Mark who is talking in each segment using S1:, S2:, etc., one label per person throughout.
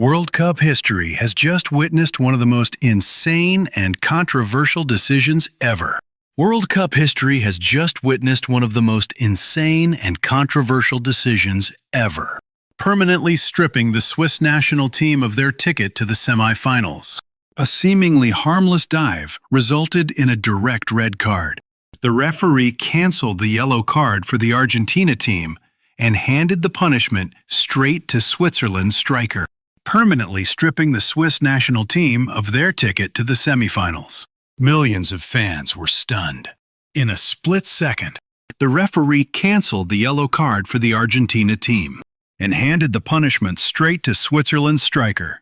S1: World Cup history has just witnessed one of the most insane and controversial decisions ever. World Cup history has just witnessed one of the most insane and controversial decisions ever, permanently stripping the Swiss national team of their ticket to the semifinals. A seemingly harmless dive resulted in a direct red card. The referee canceled the yellow card for the Argentina team and handed the punishment straight to Switzerland's striker, permanently stripping the Swiss national team of their ticket to the semifinals. Millions of fans were stunned. In a split second, the referee canceled the yellow card for the Argentina team and handed the punishment straight to Switzerland's striker,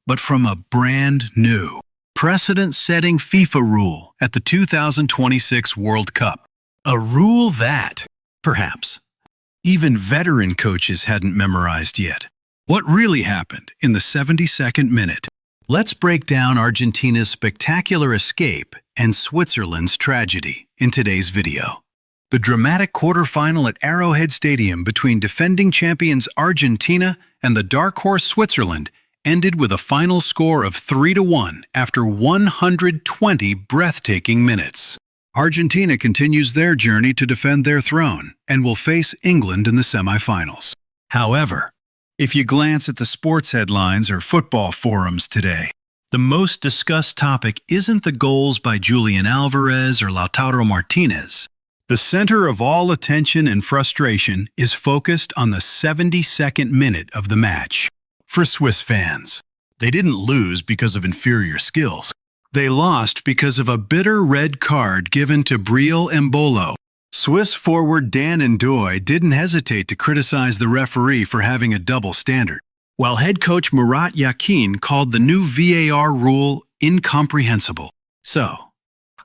S1: but from a brand new, precedent-setting FIFA rule at the 2026 World Cup. A rule that, perhaps, even veteran coaches hadn't memorized yet. What really happened in the 72nd minute? Let's break down Argentina's spectacular escape and Switzerland's tragedy in today's video. The dramatic quarterfinal at Arrowhead Stadium between defending champions Argentina and the dark horse Switzerland ended with a final score of 3-1 after 120 breathtaking minutes. Argentina continues their journey to defend their throne and will face England in the semifinals. However, if you glance at the sports headlines or football forums today, the most discussed topic isn't the goals by Julian Alvarez or Lautaro Martinez. The center of all attention and frustration is focused on the 72nd minute of the match. For Swiss fans, they didn't lose because of inferior skills. They lost because of a bitter red card given to Breel Embolo. Swiss forward Dan N'Doye didn't hesitate to criticize the referee for having a double standard, while head coach Murat Yakin called the new VAR rule incomprehensible. So,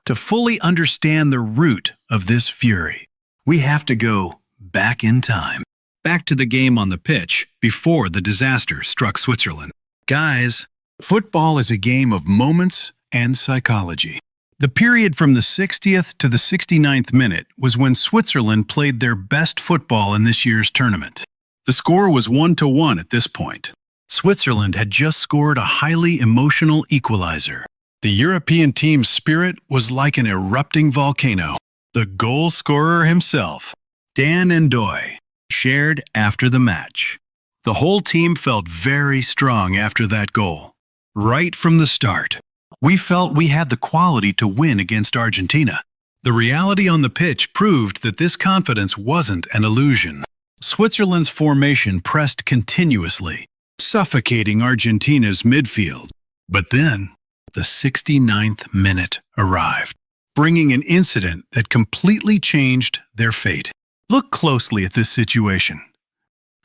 S1: to fully understand the root of this fury, we have to go back in time. Back to the game on the pitch before the disaster struck Switzerland. Guys, football is a game of moments and psychology. The period from the 60th to the 69th minute was when Switzerland played their best football in this year's tournament. The score was 1-1 at this point. Switzerland had just scored a highly emotional equalizer. The European team's spirit was like an erupting volcano. The goal scorer himself, Dan N'Doye, shared after the match. The whole team felt very strong after that goal. Right from the start, we felt we had the quality to win against Argentina. The reality on the pitch proved that this confidence wasn't an illusion. Switzerland's formation pressed continuously, suffocating Argentina's midfield. But then, the 69th minute arrived, bringing an incident that completely changed their fate. Look closely at this situation.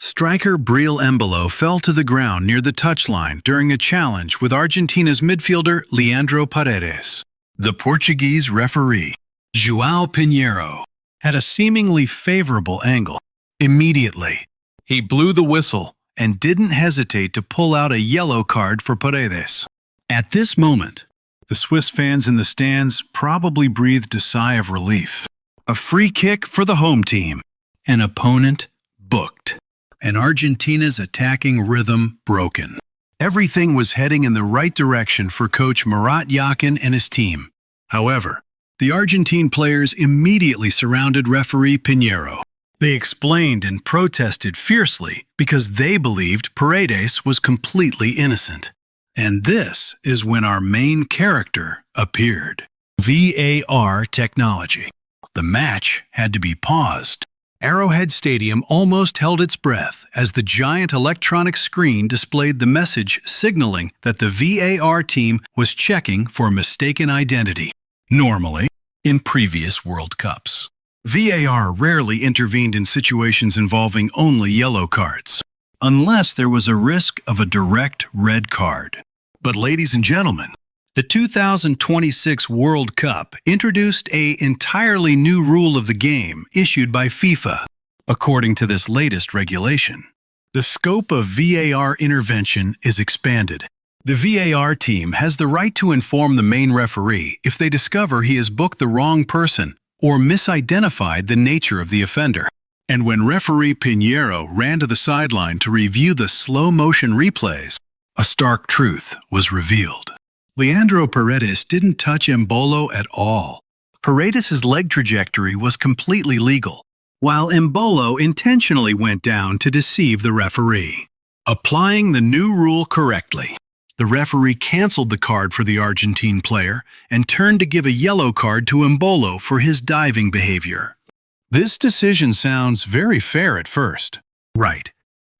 S1: Striker Breel Embolo fell to the ground near the touchline during a challenge with Argentina's midfielder Leandro Paredes. The Portuguese referee, João Pinheiro, had a seemingly favorable angle. Immediately, he blew the whistle and didn't hesitate to pull out a yellow card for Paredes. At this moment, the Swiss fans in the stands probably breathed a sigh of relief. A free kick for the home team. An opponent booked. And Argentina's attacking rhythm broken. Everything was heading in the right direction for coach Murat Yakin and his team. However, the Argentine players immediately surrounded referee Pinheiro. They explained and protested fiercely because they believed Paredes was completely innocent. And this is when our main character appeared. VAR technology. The match had to be paused. Arrowhead Stadium almost held its breath as the giant electronic screen displayed the message signaling that the VAR team was checking for mistaken identity. Normally, in previous World Cups, VAR rarely intervened in situations involving only yellow cards, unless there was a risk of a direct red card. But ladies and gentlemen, the 2026 World Cup introduced an entirely new rule of the game issued by FIFA. According to this latest regulation, the scope of VAR intervention is expanded. The VAR team has the right to inform the main referee if they discover he has booked the wrong person or misidentified the nature of the offender. And when referee Pinheiro ran to the sideline to review the slow-motion replays, a stark truth was revealed. Leandro Paredes didn't touch Embolo at all. Paredes' leg trajectory was completely legal, while Embolo intentionally went down to deceive the referee. Applying the new rule correctly, the referee canceled the card for the Argentine player and turned to give a yellow card to Embolo for his diving behavior. This decision sounds very fair at first. Right,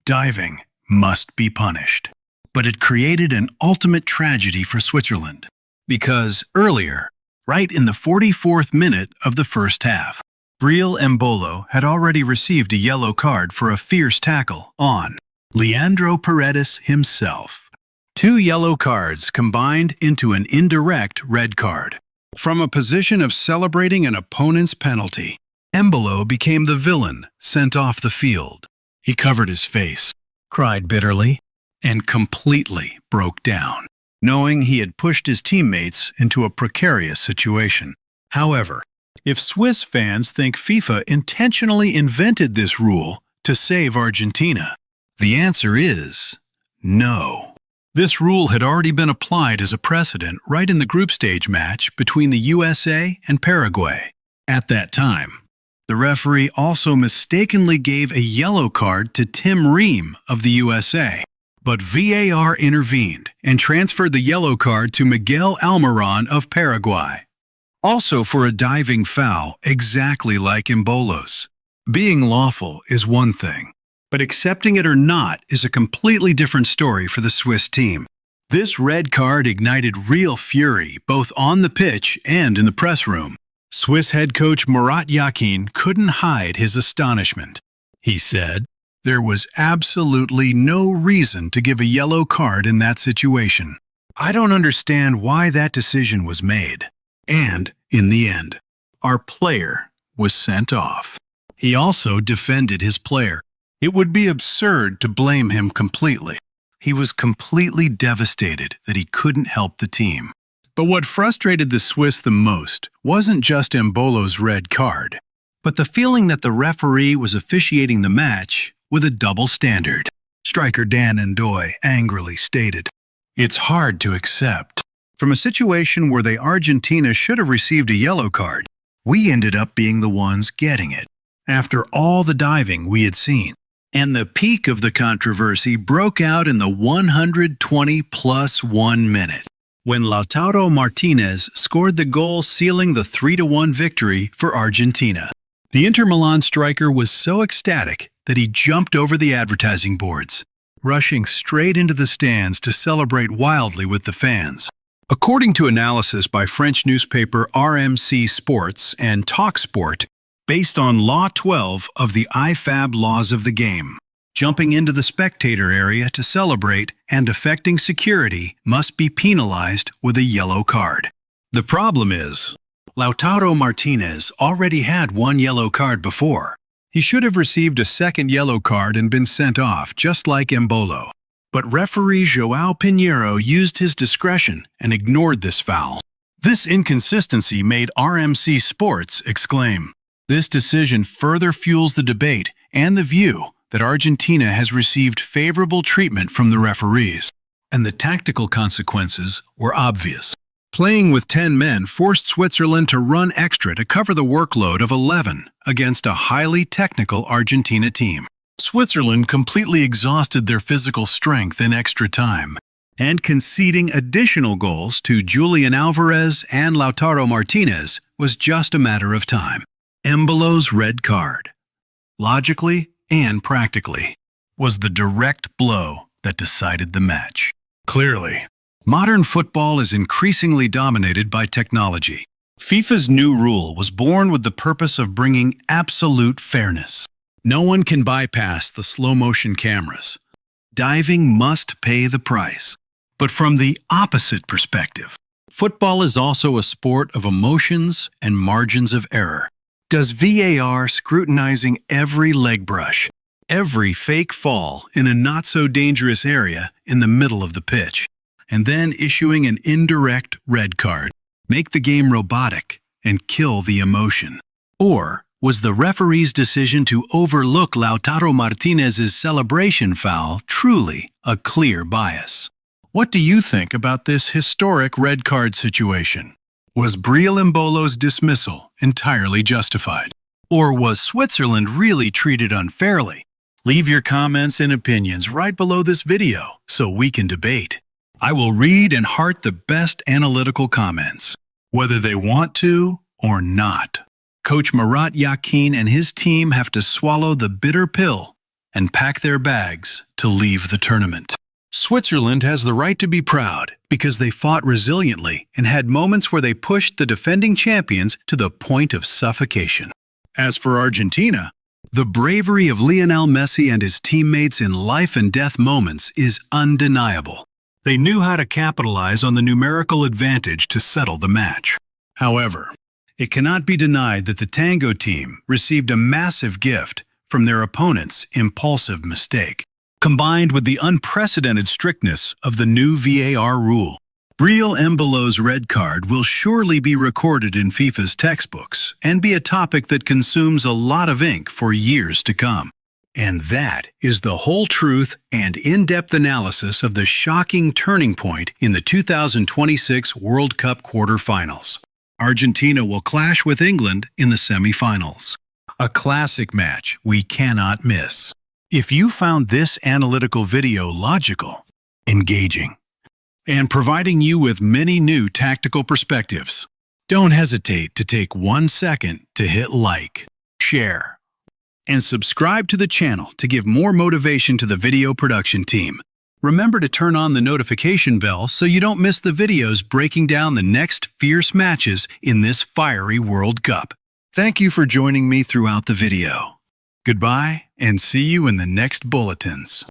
S1: diving must be punished. But it created an ultimate tragedy for Switzerland. Because earlier, right in the 44th minute of the first half, Breel Embolo had already received a yellow card for a fierce tackle on Leandro Paredes himself. 2 yellow cards combined into an indirect red card. From a position of celebrating an opponent's penalty, Embolo became the villain sent off the field. He covered his face, cried bitterly, and completely broke down, knowing he had pushed his teammates into a precarious situation. However, if Swiss fans think FIFA intentionally invented this rule to save Argentina, the answer is no. This rule had already been applied as a precedent right in the group stage match between the USA and Paraguay. At that time, the referee also mistakenly gave a yellow card to Tim Ream of the USA. But VAR intervened and transferred the yellow card to Miguel Almiron of Paraguay, also for a diving foul exactly like Embolo's. Being lawful is one thing, but accepting it or not is a completely different story for the Swiss team. This red card ignited real fury both on the pitch and in the press room. Swiss head coach Murat Yakin couldn't hide his astonishment. He said, "There was absolutely no reason to give a yellow card in that situation. I don't understand why that decision was made." And, in the end, our player was sent off. He also defended his player. It would be absurd to blame him completely. He was completely devastated that he couldn't help the team. But what frustrated the Swiss the most wasn't just Embolo's red card, but the feeling that the referee was officiating the match with a double standard. Striker Dan Ndoye angrily stated, "It's hard to accept. From a situation where Argentina should have received a yellow card, we ended up being the ones getting it. After all the diving we had seen." And the peak of the controversy broke out in the 120+1 minute, when Lautaro Martinez scored the goal sealing the 3-1 victory for Argentina. The Inter Milan striker was so ecstatic that he jumped over the advertising boards, rushing straight into the stands to celebrate wildly with the fans. According to analysis by French newspaper RMC Sports and TalkSport, based on Law 12 of the IFAB laws of the game, jumping into the spectator area to celebrate and affecting security must be penalized with a yellow card. The problem is, Lautaro Martinez already had 1 yellow card before. He should have received a second yellow card and been sent off, just like Embolo. But referee João Pinheiro used his discretion and ignored this foul. This inconsistency made RMC Sports exclaim, "This decision further fuels the debate and the view that Argentina has received favorable treatment from the referees." And the tactical consequences were obvious. Playing with 10 men forced Switzerland to run extra to cover the workload of 11 against a highly technical Argentina team. Switzerland completely exhausted their physical strength in extra time, and conceding additional goals to Julian Alvarez and Lautaro Martinez was just a matter of time. Embolo's red card, logically and practically, was the direct blow that decided the match. Clearly, modern football is increasingly dominated by technology. FIFA's new rule was born with the purpose of bringing absolute fairness. No one can bypass the slow-motion cameras. Diving must pay the price. But from the opposite perspective, football is also a sport of emotions and margins of error. Does VAR scrutinizing every leg brush, every fake fall in a not-so-dangerous area in the middle of the pitch, and then issuing an indirect red card, make the game robotic and kill the emotion? Or was the referee's decision to overlook Lautaro Martinez's celebration foul truly a clear bias? What do you think about this historic red card situation? Was Breel Embolo's dismissal entirely justified? Or was Switzerland really treated unfairly? Leave your comments and opinions right below this video so we can debate. I will read and heart the best analytical comments, whether they want to or not. Coach Murat Yakin and his team have to swallow the bitter pill and pack their bags to leave the tournament. Switzerland has the right to be proud because they fought resiliently and had moments where they pushed the defending champions to the point of suffocation. As for Argentina, the bravery of Lionel Messi and his teammates in life and death moments is undeniable. They knew how to capitalize on the numerical advantage to settle the match. However, it cannot be denied that the Tango team received a massive gift from their opponent's impulsive mistake, combined with the unprecedented strictness of the new VAR rule. Breel Embolo's red card will surely be recorded in FIFA's textbooks and be a topic that consumes a lot of ink for years to come. And that is the whole truth and in-depth analysis of the shocking turning point in the 2026 World Cup quarterfinals. Argentina will clash with England in the semifinals. A classic match we cannot miss. If you found this analytical video logical, engaging, and providing you with many new tactical perspectives, don't hesitate to take 1 second to hit like, share, and subscribe to the channel to give more motivation to the video production team. Remember to turn on the notification bell so you don't miss the videos breaking down the next fierce matches in this fiery World Cup. Thank you for joining me throughout the video. Goodbye, and see you in the next bulletins.